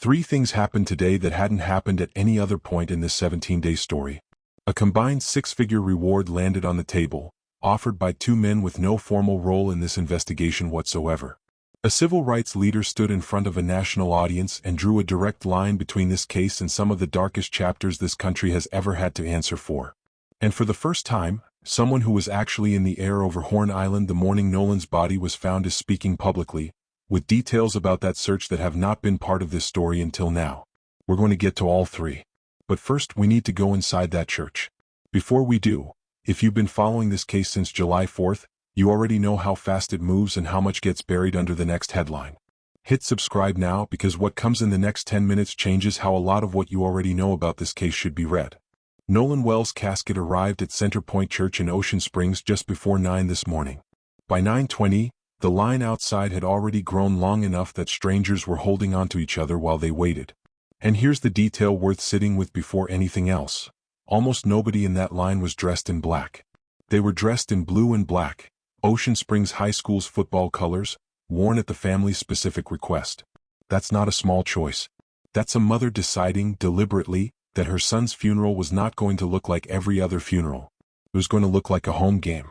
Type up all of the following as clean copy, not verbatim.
Three things happened today that hadn't happened at any other point in this 17-day story. A combined six-figure reward landed on the table, offered by two men with no formal role in this investigation whatsoever. A civil rights leader stood in front of a national audience and drew a direct line between this case and some of the darkest chapters this country has ever had to answer for. And for the first time, someone who was actually in the air over Horn Island the morning Nolan's body was found is speaking publicly, with details about that search that have not been part of this story until now. We're going to get to all three. But first we need to go inside that church. Before we do, if you've been following this case since July 4th, you already know how fast it moves and how much gets buried under the next headline. Hit subscribe now because what comes in the next 10 minutes changes how a lot of what you already know about this case should be read. Nolan Wells' casket arrived at Center Point Church in Ocean Springs just before 9 this morning. By 9:20, the line outside had already grown long enough that strangers were holding onto each other while they waited. And here's the detail worth sitting with before anything else. Almost nobody in that line was dressed in black. They were dressed in blue and black, Ocean Springs High School's football colors, worn at the family's specific request. That's not a small choice. That's a mother deciding, deliberately, that her son's funeral was not going to look like every other funeral. It was going to look like a home game.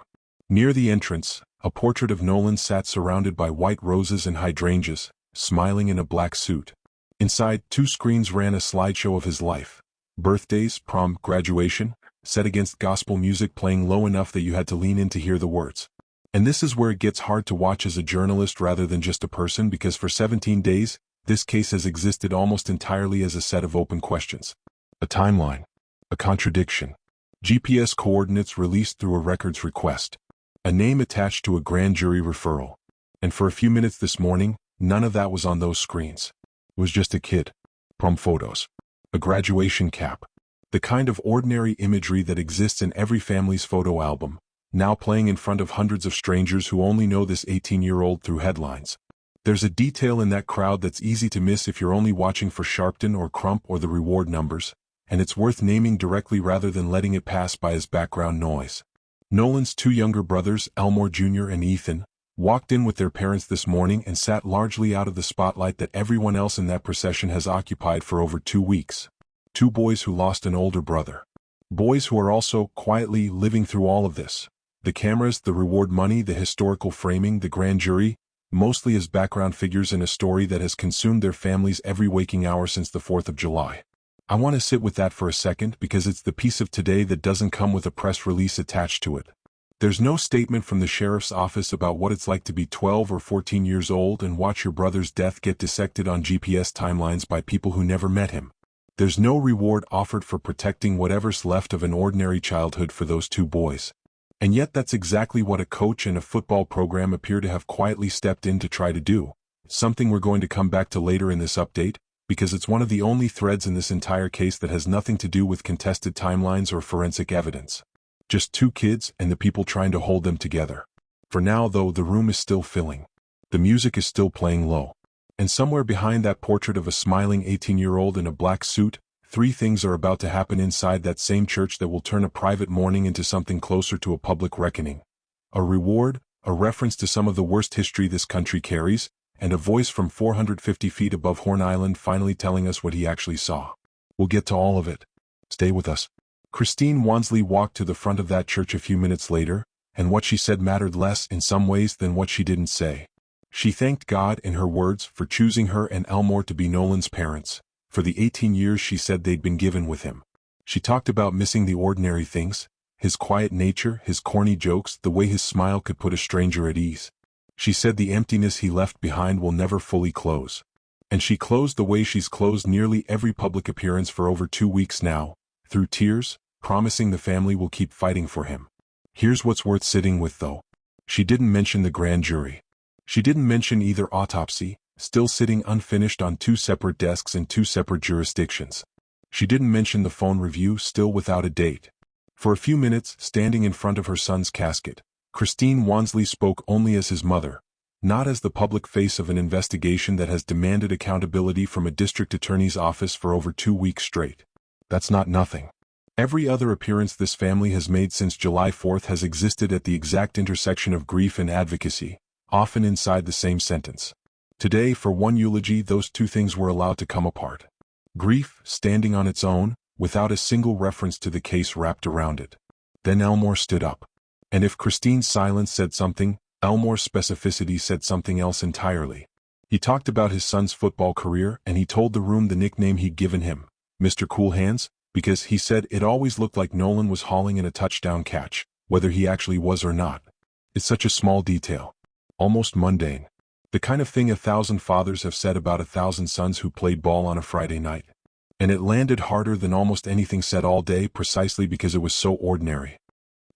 Near the entrance, a portrait of Nolan sat surrounded by white roses and hydrangeas, smiling in a black suit. Inside, two screens ran a slideshow of his life. Birthdays, prom, graduation, set against gospel music playing low enough that you had to lean in to hear the words. And this is where it gets hard to watch as a journalist rather than just a person, because for 17 days, this case has existed almost entirely as a set of open questions. A timeline. A contradiction. GPS coordinates released through a records request. A name attached to a grand jury referral. And for a few minutes this morning, none of that was on those screens. It was just a kid. Prom photos. A graduation cap. The kind of ordinary imagery that exists in every family's photo album, now playing in front of hundreds of strangers who only know this 18-year-old through headlines. There's a detail in that crowd that's easy to miss if you're only watching for Sharpton or Crump or the reward numbers, and it's worth naming directly rather than letting it pass by as background noise. Nolan's two younger brothers, Elmore Jr. and Ethan, walked in with their parents this morning and sat largely out of the spotlight that everyone else in that procession has occupied for over 2 weeks. Two boys who lost an older brother. Boys who are also quietly living through all of this. The cameras, the reward money, the historical framing, the grand jury, mostly as background figures in a story that has consumed their families every waking hour since the 4th of July. I want to sit with that for a second because it's the piece of today that doesn't come with a press release attached to it. There's no statement from the sheriff's office about what it's like to be 12 or 14 years old and watch your brother's death get dissected on GPS timelines by people who never met him. There's no reward offered for protecting whatever's left of an ordinary childhood for those two boys. And yet that's exactly what a coach and a football program appear to have quietly stepped in to try to do, something we're going to come back to later in this update, because it's one of the only threads in this entire case that has nothing to do with contested timelines or forensic evidence. Just two kids and the people trying to hold them together. For now, though, the room is still filling. The music is still playing low. And somewhere behind that portrait of a smiling 18-year-old in a black suit, three things are about to happen inside that same church that will turn a private mourning into something closer to a public reckoning. A reward, a reference to some of the worst history this country carries, and a voice from 450 feet above Horn Island finally telling us what he actually saw. We'll get to all of it. Stay with us. Christine Wansley walked to the front of that church a few minutes later, and what she said mattered less in some ways than what she didn't say. She thanked God, in her words, for choosing her and Elmore to be Nolan's parents, for the 18 years she said they'd been given with him. She talked about missing the ordinary things, his quiet nature, his corny jokes, the way his smile could put a stranger at ease. She said the emptiness he left behind will never fully close. And she closed the way she's closed nearly every public appearance for over 2 weeks now, through tears, promising the family will keep fighting for him. Here's what's worth sitting with, though. She didn't mention the grand jury. She didn't mention either autopsy, still sitting unfinished on 2 separate desks in 2 separate jurisdictions. She didn't mention the phone review, still without a date. For a few minutes, standing in front of her son's casket, Christine Wansley spoke only as his mother, not as the public face of an investigation that has demanded accountability from a district attorney's office for over 2 weeks straight. That's not nothing. Every other appearance this family has made since July 4th has existed at the exact intersection of grief and advocacy, often inside the same sentence. Today, for one eulogy, those two things were allowed to come apart. Grief, standing on its own, without a single reference to the case wrapped around it. Then Elmore stood up. And if Christine's silence said something, Elmore's specificity said something else entirely. He talked about his son's football career, and he told the room the nickname he'd given him, Mr. Cool Hands, because he said it always looked like Nolan was hauling in a touchdown catch, whether he actually was or not. It's such a small detail. Almost mundane. The kind of thing 1,000 fathers have said about 1,000 sons who played ball on a Friday night. And it landed harder than almost anything said all day precisely because it was so ordinary.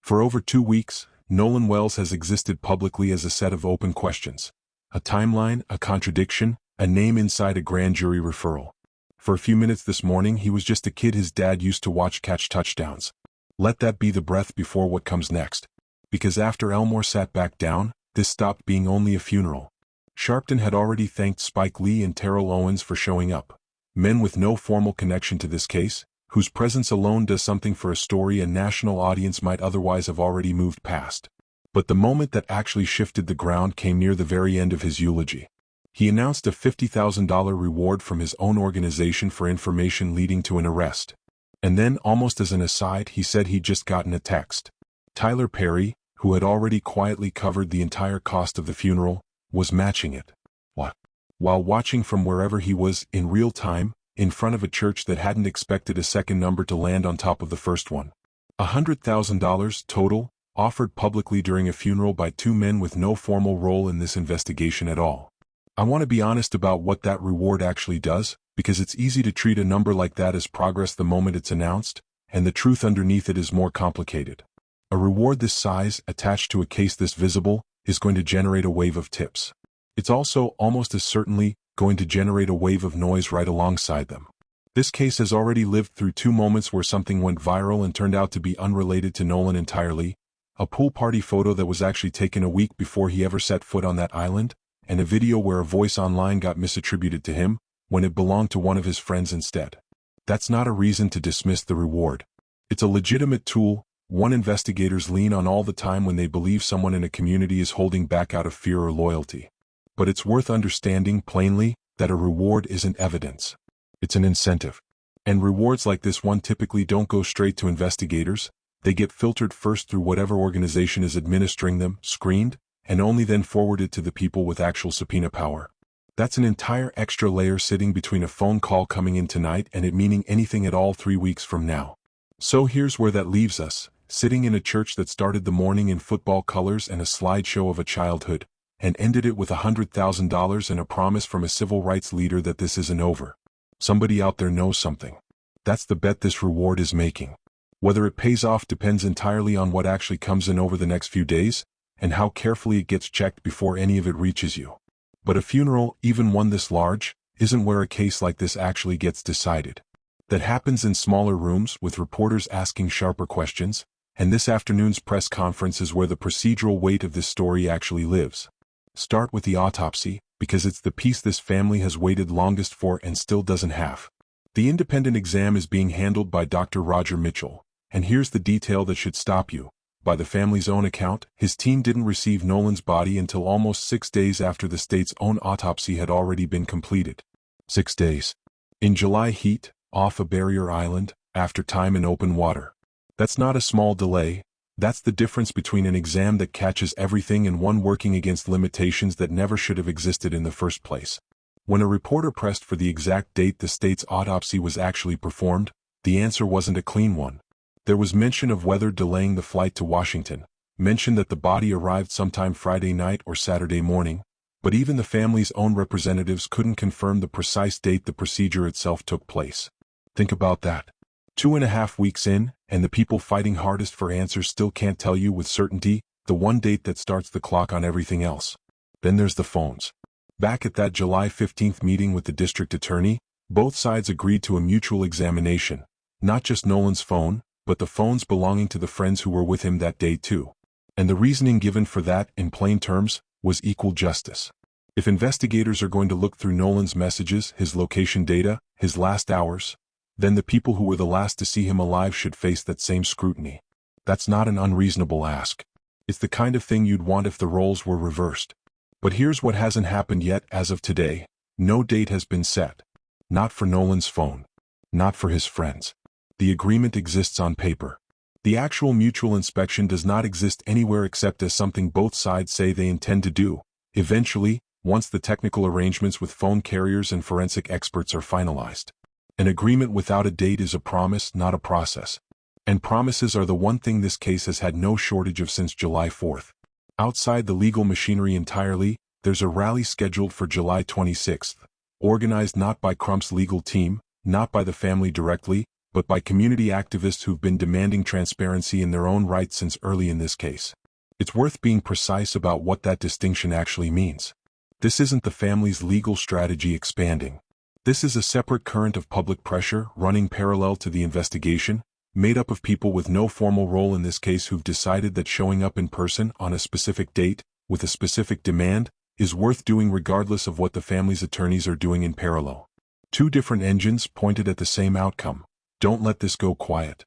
For over 2 weeks, Nolan Wells has existed publicly as a set of open questions. A timeline, a contradiction, a name inside a grand jury referral. For a few minutes this morning, he was just a kid his dad used to watch catch touchdowns. Let that be the breath before what comes next. Because after Elmore sat back down, this stopped being only a funeral. Sharpton had already thanked Spike Lee and Terrell Owens for showing up. Men with no formal connection to this case, whose presence alone does something for a story a national audience might otherwise have already moved past. But the moment that actually shifted the ground came near the very end of his eulogy. He announced a $50,000 reward from his own organization for information leading to an arrest. And then, almost as an aside, he said he'd just gotten a text. Tyler Perry, who had already quietly covered the entire cost of the funeral, was matching it. What? While watching from wherever he was, in real time, in front of a church that hadn't expected a second number to land on top of the first one. $100,000 total, offered publicly during a funeral by two men with no formal role in this investigation at all. I want to be honest about what that reward actually does, because it's easy to treat a number like that as progress the moment it's announced, and the truth underneath it is more complicated. A reward this size, attached to a case this visible, is going to generate a wave of tips. It's also, almost as certainly, going to generate a wave of noise right alongside them. This case has already lived through 2 moments where something went viral and turned out to be unrelated to Nolan entirely, a pool party photo that was actually taken a week before he ever set foot on that island, and a video where a voice online got misattributed to him, when it belonged to one of his friends instead. That's not a reason to dismiss the reward. It's a legitimate tool, one investigators lean on all the time when they believe someone in a community is holding back out of fear or loyalty. But it's worth understanding, plainly, that a reward isn't evidence. It's an incentive. And rewards like this one typically don't go straight to investigators, they get filtered first through whatever organization is administering them, screened, and only then forwarded to the people with actual subpoena power. That's an entire extra layer sitting between a phone call coming in tonight and it meaning anything at all 3 weeks from now. So here's where that leaves us, sitting in a church that started the morning in football colors and a slideshow of a childhood, and ended it with $100,000 and a promise from a civil rights leader that this isn't over. Somebody out there knows something. That's the bet this reward is making. Whether it pays off depends entirely on what actually comes in over the next few days, and how carefully it gets checked before any of it reaches you. But a funeral, even one this large, isn't where a case like this actually gets decided. That happens in smaller rooms with reporters asking sharper questions, and this afternoon's press conference is where the procedural weight of this story actually lives. Start with the autopsy, because it's the piece this family has waited longest for and still doesn't have. The independent exam is being handled by Dr. Roger Mitchell, and here's the detail that should stop you. By the family's own account, his team didn't receive Nolan's body until almost 6 days after the state's own autopsy had already been completed. 6 days. In July heat, off a barrier island, after time in open water. That's not a small delay, that's the difference between an exam that catches everything and one working against limitations that never should have existed in the first place. When a reporter pressed for the exact date the state's autopsy was actually performed, the answer wasn't a clean one. There was mention of weather delaying the flight to Washington, mention that the body arrived sometime Friday night or Saturday morning, but even the family's own representatives couldn't confirm the precise date the procedure itself took place. Think about that. 2.5 weeks in, and the people fighting hardest for answers still can't tell you with certainty the one date that starts the clock on everything else. Then there's the phones. Back at that July 15th meeting with the district attorney, both sides agreed to a mutual examination, not just Nolan's phone, but the phones belonging to the friends who were with him that day too. And the reasoning given for that, in plain terms, was equal justice. If investigators are going to look through Nolan's messages, his location data, his last hours, then the people who were the last to see him alive should face that same scrutiny. That's not an unreasonable ask. It's the kind of thing you'd want if the roles were reversed. But here's what hasn't happened yet as of today. No date has been set. Not for Nolan's phone. Not for his friends. The agreement exists on paper. The actual mutual inspection does not exist anywhere except as something both sides say they intend to do, eventually, once the technical arrangements with phone carriers and forensic experts are finalized. An agreement without a date is a promise, not a process. And promises are the one thing this case has had no shortage of since July 4th. Outside the legal machinery entirely, there's a rally scheduled for July 26th, organized not by Crump's legal team, not by the family directly, but by community activists who've been demanding transparency in their own right since early in this case. It's worth being precise about what that distinction actually means. This isn't the family's legal strategy expanding. This is a separate current of public pressure running parallel to the investigation, made up of people with no formal role in this case who've decided that showing up in person on a specific date, with a specific demand, is worth doing regardless of what the family's attorneys are doing in parallel. Two different engines pointed at the same outcome. Don't let this go quiet.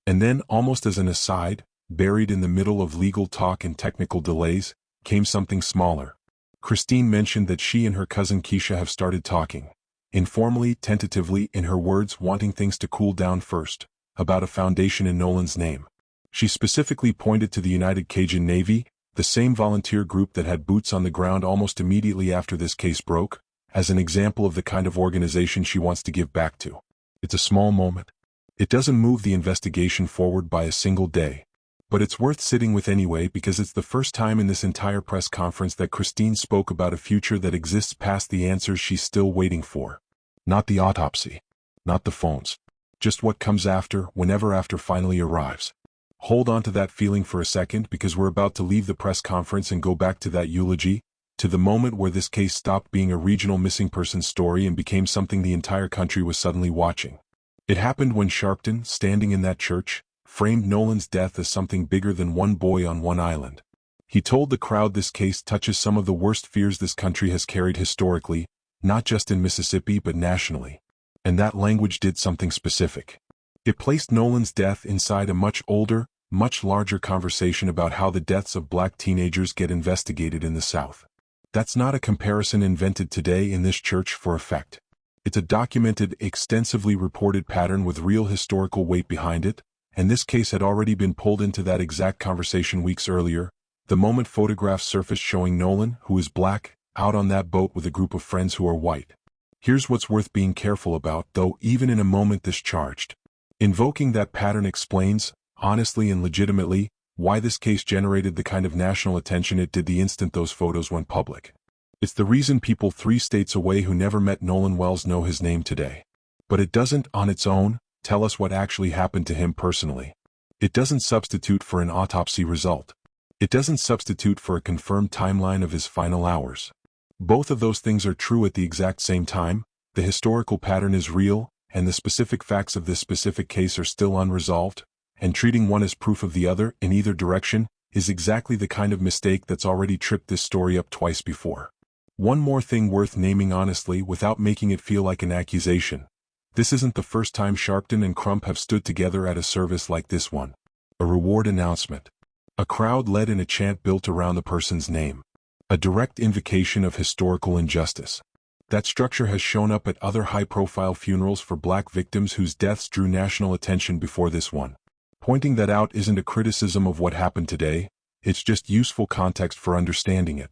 And then, almost as an aside, buried in the middle of legal talk and technical delays, came something smaller. Christine mentioned that she and her cousin Keisha have started talking. Informally, tentatively, in her words, wanting things to cool down first, about a foundation in Nolan's name. She specifically pointed to the United Cajun Navy, the same volunteer group that had boots on the ground almost immediately after this case broke, as an example of the kind of organization she wants to give back to. It's a small moment. It doesn't move the investigation forward by a single day. But it's worth sitting with anyway because it's the first time in this entire press conference that Christine spoke about a future that exists past the answers she's still waiting for. Not the autopsy. Not the phones. Just what comes after, whenever after finally arrives. Hold on to that feeling for a second because we're about to leave the press conference and go back to that eulogy, to the moment where this case stopped being a regional missing person story and became something the entire country was suddenly watching. It happened when Sharpton, standing in that church, framed Nolan's death as something bigger than one boy on one island. He told the crowd this case touches some of the worst fears this country has carried historically, not just in Mississippi but nationally. And that language did something specific. It placed Nolan's death inside a much older, much larger conversation about how the deaths of black teenagers get investigated in the South. That's not a comparison invented today in this church for effect. It's a documented, extensively reported pattern with real historical weight behind it, and this case had already been pulled into that exact conversation weeks earlier, the moment photographs surfaced showing Nolan, who is black, out on that boat with a group of friends who are white. Here's what's worth being careful about, though, even in a moment this charged. Invoking that pattern explains, honestly and legitimately, why this case generated the kind of national attention it did the instant those photos went public. It's the reason people 3 states away who never met Nolan Wells know his name today. But it doesn't, on its own, tell us what actually happened to him personally. It doesn't substitute for an autopsy result. It doesn't substitute for a confirmed timeline of his final hours. Both of those things are true at the exact same time. The historical pattern is real, and the specific facts of this specific case are still unresolved, and treating one as proof of the other, in either direction, is exactly the kind of mistake that's already tripped this story up twice before. One more thing worth naming honestly without making it feel like an accusation. This isn't the first time Sharpton and Crump have stood together at a service like this one. A reward announcement. A crowd led in a chant built around the person's name. A direct invocation of historical injustice. That structure has shown up at other high-profile funerals for black victims whose deaths drew national attention before this one. Pointing that out isn't a criticism of what happened today, it's just useful context for understanding it.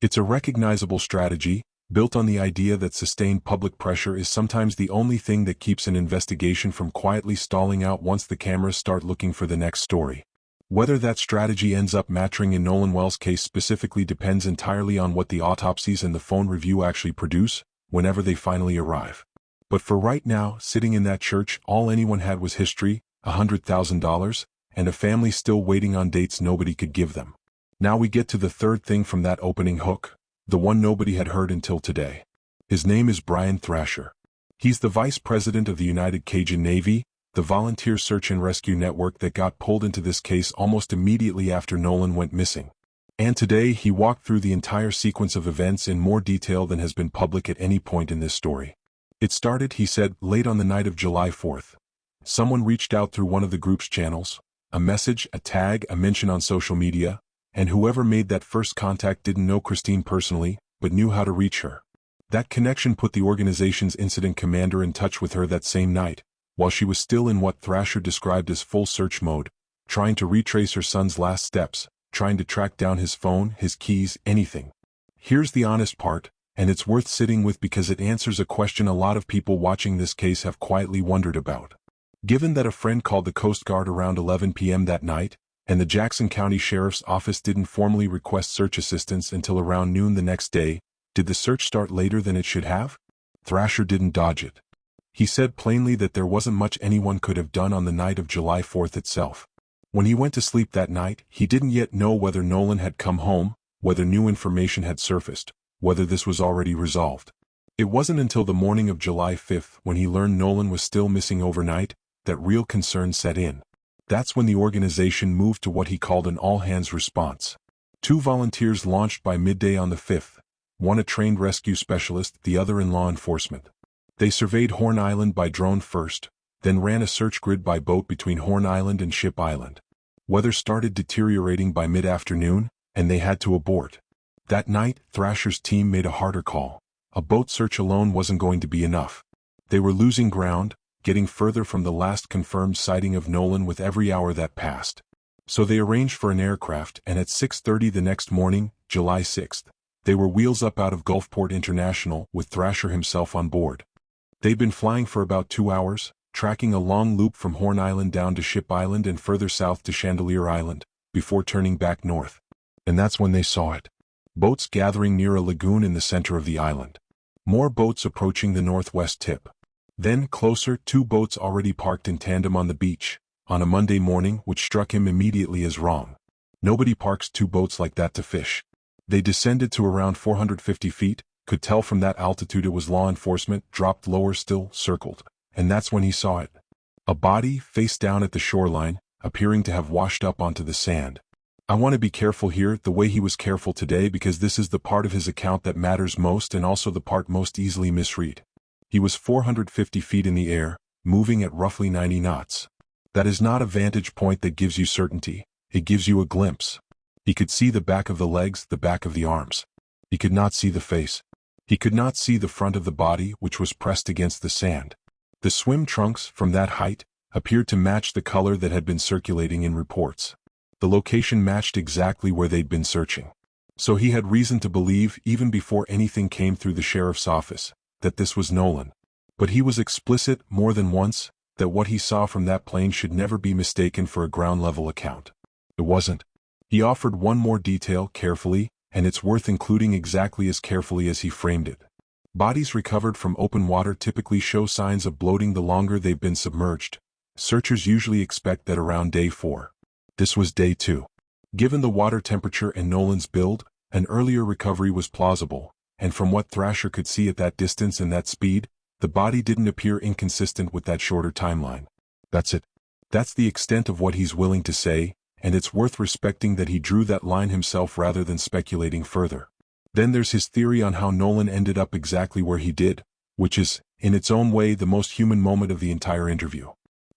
It's a recognizable strategy, built on the idea that sustained public pressure is sometimes the only thing that keeps an investigation from quietly stalling out once the cameras start looking for the next story. Whether that strategy ends up matching in Nolan Wells' case specifically depends entirely on what the autopsies and the phone review actually produce, whenever they finally arrive. But for right now, sitting in that church, all anyone had was history, $100,000, and a family still waiting on dates nobody could give them. Now we get to the third thing from that opening hook, the one nobody had heard until today. His name is Brian Thrasher. He's the vice president of the United Cajun Navy, the volunteer search and rescue network that got pulled into this case almost immediately after Nolan went missing. And today he walked through the entire sequence of events in more detail than has been public at any point in this story. It started, he said, late on the night of July 4th. Someone reached out through one of the group's channels, a message, a tag, a mention on social media, and whoever made that first contact didn't know Christine personally, but knew how to reach her. That connection put the organization's incident commander in touch with her that same night, while she was still in what Thrasher described as full search mode, trying to retrace her son's last steps, trying to track down his phone, his keys, anything. Here's the honest part, and it's worth sitting with because it answers a question a lot of people watching this case have quietly wondered about. Given that a friend called the Coast Guard around 11 p.m. that night, and the Jackson County Sheriff's Office didn't formally request search assistance until around noon the next day, did the search start later than it should have? Thrasher didn't dodge it. He said plainly that there wasn't much anyone could have done on the night of July 4th itself. When he went to sleep that night, he didn't yet know whether Nolan had come home, whether new information had surfaced, whether this was already resolved. It wasn't until the morning of July 5th, when he learned Nolan was still missing overnight, that real concern set in. That's when the organization moved to what he called an all-hands response. 2 volunteers launched by midday on the 5th, one a trained rescue specialist, the other in law enforcement. They surveyed Horn Island by drone first, then ran a search grid by boat between Horn Island and Ship Island. Weather started deteriorating by mid-afternoon, and they had to abort. That night, Thrasher's team made a harder call. A boat search alone wasn't going to be enough. They were losing ground, getting further from the last confirmed sighting of Nolan with every hour that passed. So they arranged for an aircraft, and at 6:30 the next morning, July 6th, they were wheels up out of Gulfport International with Thrasher himself on board. They'd been flying for about 2 hours, tracking a long loop from Horn Island down to Ship Island and further south to Chandelier Island, before turning back north. And that's when they saw it. Boats gathering near a lagoon in the center of the island. More boats approaching the northwest tip. Then, closer, 2 boats already parked in tandem on the beach, on a Monday morning, which struck him immediately as wrong. Nobody parks 2 boats like that to fish. They descended to around 450 feet, could tell from that altitude it was law enforcement, dropped lower still, circled. And that's when he saw it. A body, face down at the shoreline, appearing to have washed up onto the sand. I want to be careful here, the way he was careful today, because this is the part of his account that matters most and also the part most easily misread. He was 450 feet in the air, moving at roughly 90 knots. That is not a vantage point that gives you certainty, it gives you a glimpse. He could see the back of the legs, the back of the arms. He could not see the face. He could not see the front of the body, which was pressed against the sand. The swim trunks, from that height, appeared to match the color that had been circulating in reports. The location matched exactly where they'd been searching. So he had reason to believe, even before anything came through the sheriff's office, that this was Nolan. But he was explicit, more than once, that what he saw from that plane should never be mistaken for a ground-level account. It wasn't. He offered one more detail, carefully, and it's worth including exactly as carefully as he framed it. Bodies recovered from open water typically show signs of bloating the longer they've been submerged. Searchers usually expect that around day 4. This was day 2. Given the water temperature and Nolan's build, an earlier recovery was plausible, and from what Thrasher could see at that distance and that speed, the body didn't appear inconsistent with that shorter timeline. That's it. That's the extent of what he's willing to say, and it's worth respecting that he drew that line himself rather than speculating further. Then there's his theory on how Nolan ended up exactly where he did, which is, in its own way, the most human moment of the entire interview.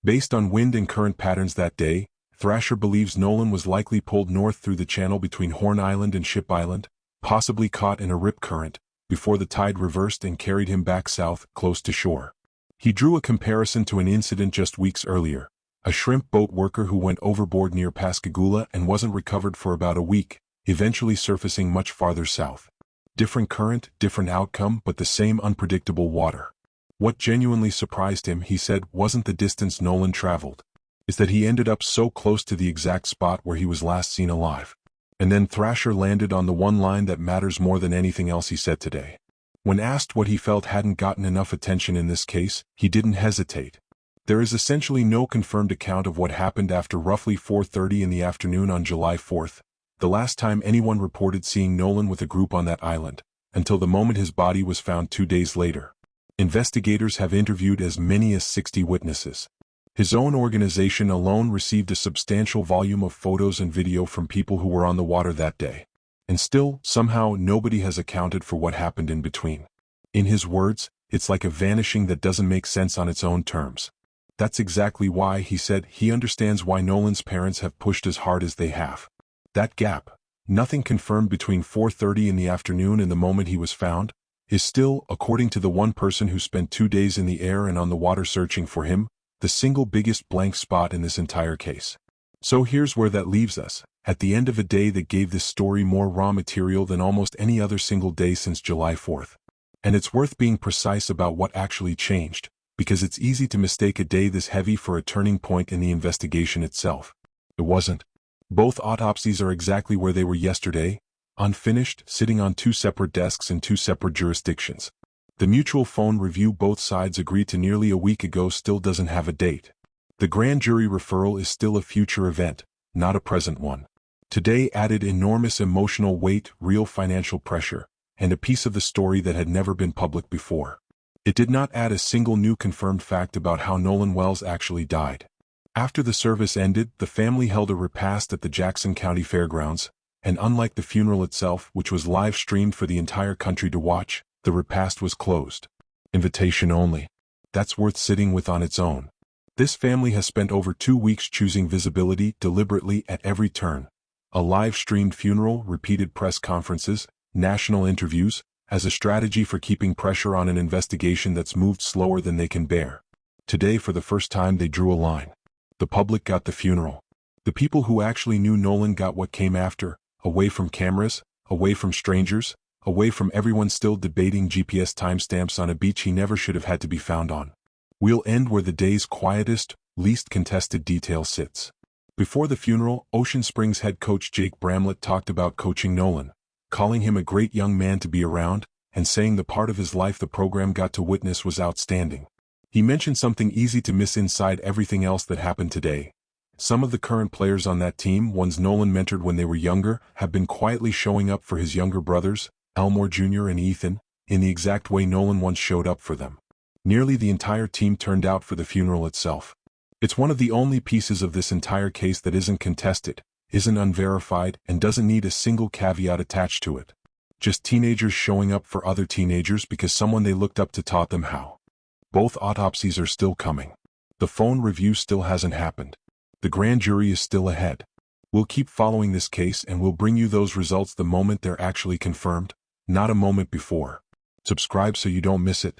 Based on wind and current patterns that day, Thrasher believes Nolan was likely pulled north through the channel between Horn Island and Ship Island, possibly caught in a rip current, before the tide reversed and carried him back south, close to shore. He drew a comparison to an incident just weeks earlier, a shrimp boat worker who went overboard near Pascagoula and wasn't recovered for about a week, eventually surfacing much farther south. Different current, different outcome, but the same unpredictable water. What genuinely surprised him, he said, wasn't the distance Nolan traveled. It's that he ended up so close to the exact spot where he was last seen alive. And then Thrasher landed on the one line that matters more than anything else he said today. When asked what he felt hadn't gotten enough attention in this case, he didn't hesitate. There is essentially no confirmed account of what happened after roughly 4:30 in the afternoon on July 4th, the last time anyone reported seeing Nolan with a group on that island, until the moment his body was found 2 days later. Investigators have interviewed as many as 60 witnesses. His own organization alone received a substantial volume of photos and video from people who were on the water that day. And still, somehow, nobody has accounted for what happened in between. In his words, it's like a vanishing that doesn't make sense on its own terms. That's exactly why, he said, he understands why Nolan's parents have pushed as hard as they have. That gap, nothing confirmed between 4:30 in the afternoon and the moment he was found, is still, according to the one person who spent 2 days in the air and on the water searching for him, the single biggest blank spot in this entire case. So here's where that leaves us, at the end of a day that gave this story more raw material than almost any other single day since July 4th. And it's worth being precise about what actually changed, because it's easy to mistake a day this heavy for a turning point in the investigation itself. It wasn't. Both autopsies are exactly where they were yesterday, unfinished, sitting on 2 separate desks in 2 separate jurisdictions. The mutual phone review both sides agreed to nearly a week ago still doesn't have a date. The grand jury referral is still a future event, not a present one. Today added enormous emotional weight, real financial pressure, and a piece of the story that had never been public before. It did not add a single new confirmed fact about how Nolan Wells actually died. After the service ended, the family held a repast at the Jackson County Fairgrounds, and unlike the funeral itself, which was live-streamed for the entire country to watch, the repast was closed. Invitation only. That's worth sitting with on its own. This family has spent over 2 weeks choosing visibility deliberately at every turn. A live-streamed funeral, repeated press conferences, national interviews, as a strategy for keeping pressure on an investigation that's moved slower than they can bear. Today, for the first time, they drew a line. The public got the funeral. The people who actually knew Nolan got what came after, away from cameras, away from strangers, away from everyone still debating GPS timestamps on a beach he never should have had to be found on. We'll end where the day's quietest, least contested detail sits. Before the funeral, Ocean Springs head coach Jake Bramlett talked about coaching Nolan, calling him a great young man to be around, and saying the part of his life the program got to witness was outstanding. He mentioned something easy to miss inside everything else that happened today. Some of the current players on that team, ones Nolan mentored when they were younger, have been quietly showing up for his younger brothers, Elmore Jr. and Ethan, in the exact way Nolan once showed up for them. Nearly the entire team turned out for the funeral itself. It's one of the only pieces of this entire case that isn't contested, isn't unverified, and doesn't need a single caveat attached to it. Just teenagers showing up for other teenagers because someone they looked up to taught them how. Both autopsies are still coming. The phone review still hasn't happened. The grand jury is still ahead. We'll keep following this case and we'll bring you those results the moment they're actually confirmed, not a moment before. Subscribe so you don't miss it.